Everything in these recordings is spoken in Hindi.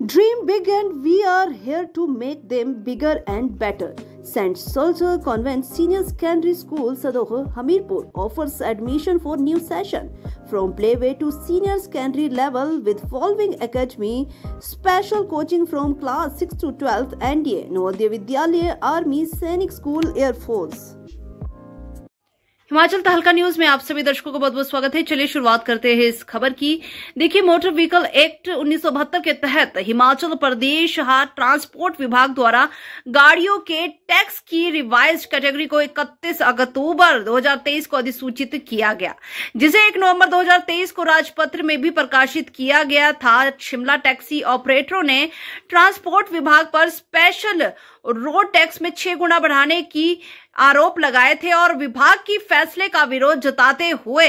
Dream big and we are here to make them bigger and better. St. Soldier Convent Senior Secondary School, Sadoh, Hamirpur offers admission for new session from playway to senior secondary level with following academy, special coaching from class 6 to 12th, NDA, Navodaya Vidyalaya, Army, Sainik School, Air Force. Himachal तहलका न्यूज में आप सभी दर्शकों को बहुत बहुत स्वागत है। चलिए शुरुआत करते हैं इस खबर की। देखिए, मोटर व्हीकल एक्ट 1972 के तहत हिमाचल प्रदेश ट्रांसपोर्ट विभाग द्वारा गाड़ियों के टैक्स की रिवाइज्ड कैटेगरी को 31 अक्टूबर 2023 को अधिसूचित किया गया, जिसे 1 नवंबर 2023 को राजपत्र में भी प्रकाशित किया गया था। शिमला टैक्सी ऑपरेटरों ने ट्रांसपोर्ट विभाग पर स्पेशल रोड टैक्स में 6 गुना बढ़ाने की आरोप लगाए थे और विभाग की फैसले का विरोध जताते हुए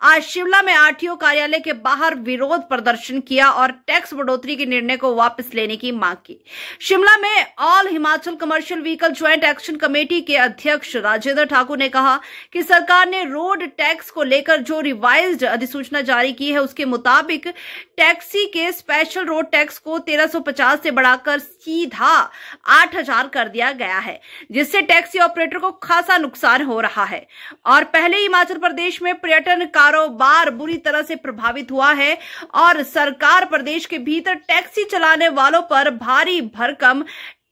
आज शिमला में आरटीओ कार्यालय के बाहर विरोध प्रदर्शन किया और टैक्स बढ़ोतरी के निर्णय को वापस लेने की मांग की। शिमला में all Himachal commercial vehicle joint action committee के अध्यक्ष राजेंद्र ठाकुर ने कहा कि सरकार ने रोड टैक्स को लेकर जो रिवाइज्ड अधिसूचना जारी की है, उसके मुताबिक टैक्सी के स्पेशल रोड टैक्स को 1350 से बढ़ाकर सीधा 8000 कर दिया गया है, जिससे टैक्सी ऑपरेटर को खासा नुकसान हो रहा है। और पहले हिमाचल प्रदेश में पर्यटन कारोबार बुरी तरह से प्रभावित हुआ है और सरकार प्रदेश के भीतर टैक्सी चलाने वालों पर भारी भरकम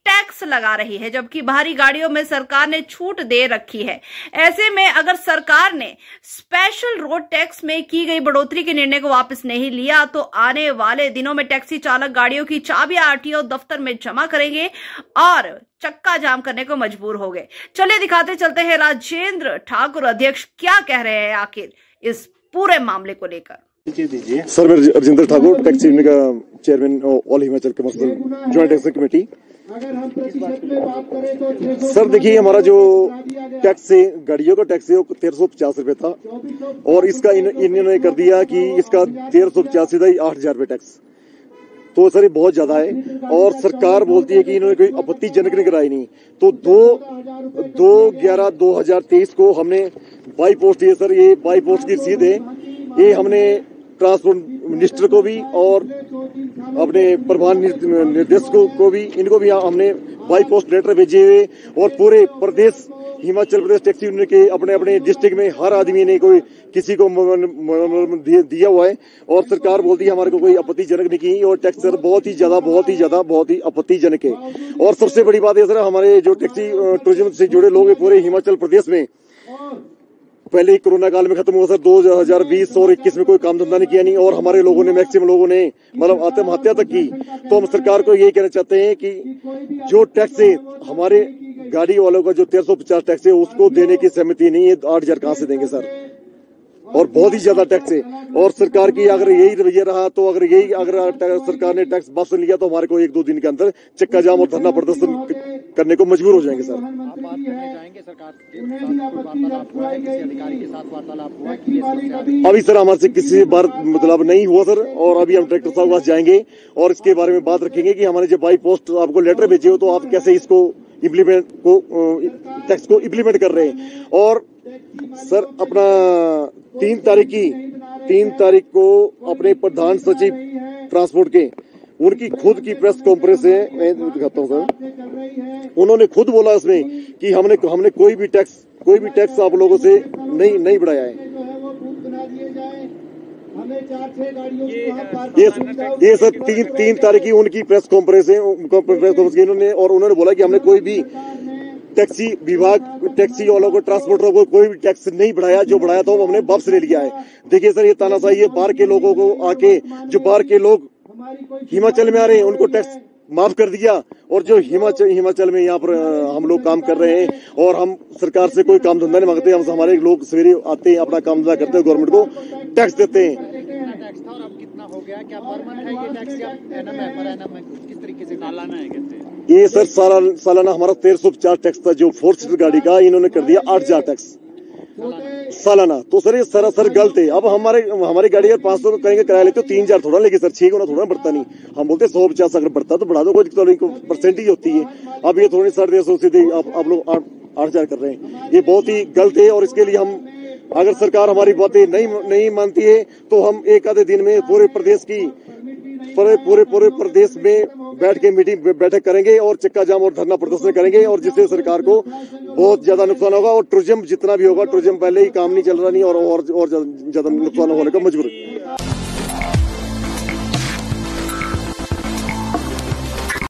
टैक्स लगा रही है, जबकि बाहरी गाड़ियों में सरकार ने छूट दे रखी है। ऐसे में अगर सरकार ने स्पेशल रोड टैक्स में की गई बढ़ोतरी के निर्णय को वापस नहीं लिया तो आने वाले दिनों में टैक्सी चालक गाड़ियों की चाबियां आरटीओ दफ्तर में जमा करेंगे और चक्का जाम करने को मजबूर हो गए। चलिए दिखाते चलते हैं राजेंद्र ठाकुर अध्यक्ष क्या कह रहे हैं आखिर इस पूरे मामले को लेकर। सर, मैं राजेंद्र ठाकुर, टैक्सी यूनियन का chairman all Himachal commercial joint action committee. Sir देखिए, हमारा जो टैक्स है, गाड़ियों का टैक्स है, वो 1350 रुपए था और इसका इन्होंने कर दिया कि इसका 1350 सीधा ही 8000 रुपए टैक्स। तो सर ये बहुत ज्यादा है और सरकार बोलती है कि इन्होंने कोई आपत्तिजनक नहीं कराई नहीं। तो 2/11/2023 को हमने बाई पोस्ट, ये सर ये बाई पोस्ट की रसीद है, ये हमने ट्रांसपोर्ट मिनिस्टर को भी और अपने प्रधान निर्देशकों को भी, इनको भी हमने बाई पोस्ट लेटर भेजे हुए और पूरे प्रदेश हिमाचल प्रदेश टैक्सी यूनियन के अपने अपने डिस्ट्रिक्ट में हर आदमी ने कोई किसी को दिया हुआ है और सरकार बोलती है हमारे को कोई आपत्तिजनक नहीं की। और टैक्स सर बहुत ही आपत्तिजनक है। और सबसे बड़ी बात है सर, हमारे जो टैक्सी टूरिज्म से जुड़े लोग हैं पूरे हिमाचल प्रदेश में, पहले ही कोरोना काल में खत्म हुआ सर, 2020 और 21 में कोई काम धंधा नहीं किया नहीं और हमारे लोगों ने, मैक्सिमम लोगों ने मतलब आत्महत्या तक की। तो हम सरकार को यही कहना चाहते हैं कि जो टैक्स है हमारे गाड़ी वालों का, जो 1350 टैक्स है, उसको देने की सहमति नहीं है। 8000 कहां से देंगे सर? और बहुत ही ज्यादा टैक्स है और सरकार की अगर यही रवैया रहा तो अगर सरकार ने टैक्स वापस लिया तो हमारे को 1-2 दिन के अंदर चक्का जाम और धरना प्रदर्शन करने को मजबूर हो जाएंगे सर। आप बात करने जाएंगे सरकार के साथ, वार्तालाप हुआ है, किसी अधिकारी के साथ वार्तालाप हुआ है कि ये समस्या? अभी सर हमारे से किसी बार मतलब नहीं हुआ सर और अभी हम ट्रैक्टर साहब के पास जाएंगे और इसके बारे में बात रखेंगे कि हमारे जो बाई पोस्ट आपको लेटर भेजे हो तो आप कैसे इसको टैक्स को इम्प्लीमेंट कर रहे हैं। और सर अपना 3 तारीख को अपने प्रधान सचिव ट्रांसपोर्ट के, उनकी खुद की प्रेस कॉन्फ्रेंस है, मैं दिखाता हूँ सर। उन्होंने खुद बोला इसमें कि हमने कोई भी टैक्स आप लोगों से नहीं बढ़ाया है। ये सर 3 तारीख की उनकी प्रेस कॉन्फ्रेंस है, उन्होंने बोला कि हमने कोई भी टैक्सी वालों को, ट्रांसपोर्टरों को कोई भी टैक्स नहीं बढ़ाया, जो बढ़ाया था वो हमने वापस ले लिया है। देखिए सर, ये तानाशाही है। बाहर के लोगों को आके, जो बाहर के लोग हिमाचल में आ रहे हैं उनको टैक्स माफ कर दिया और जो हिमाचल में यहाँ पर हम लोग काम कर रहे हैं और हम सरकार से कोई काम धंधा नहीं मांगते, हम हमारे लोग सवेरे आते हैं, अपना काम धंधा करते हैं, गवर्नमेंट को टैक्स देते हैं। टैक्स था और अब कितना हो गया? क्या परमानेंट है ये टैक्स या एनम है, पर एनम है, किस तरीके से सालाना है? कैसे ये सर सालाना हमारा 1350 टैक्स था, जो 4 सीटर गाड़ी का इन्होंने कर दिया 8000 टैक्स सालाना। तो सर ये सरासर गलत है। अब हमारी गाड़ी अगर 500 करेंगे किराया लेते तो 3000 थोड़ा लेके सर 6 गुना थोड़ा बढ़ता नहीं। हम बोलते 150 अगर बढ़ता तो बढ़ा दो, कोई परसेंटेज होती है। अब ये थोड़ी 150 सीधे आप लोग 8000 कर रहे हैं, ये बहुत ही गलत है। और इसके लिए हम, अगर सरकार हमारी बातें नहीं मानती है तो हम एक आधे दिन में पूरे प्रदेश की पूरे प्रदेश में बैठ के बैठक करेंगे और चक्का जाम और धरना प्रदर्शन करेंगे, और जिससे सरकार को बहुत ज्यादा नुकसान होगा। और टूरिज्म जितना भी होगा, टूरिज्म पहले ही काम नहीं चल रहा नहीं और ज्यादा नुकसान होने का मजबूर है।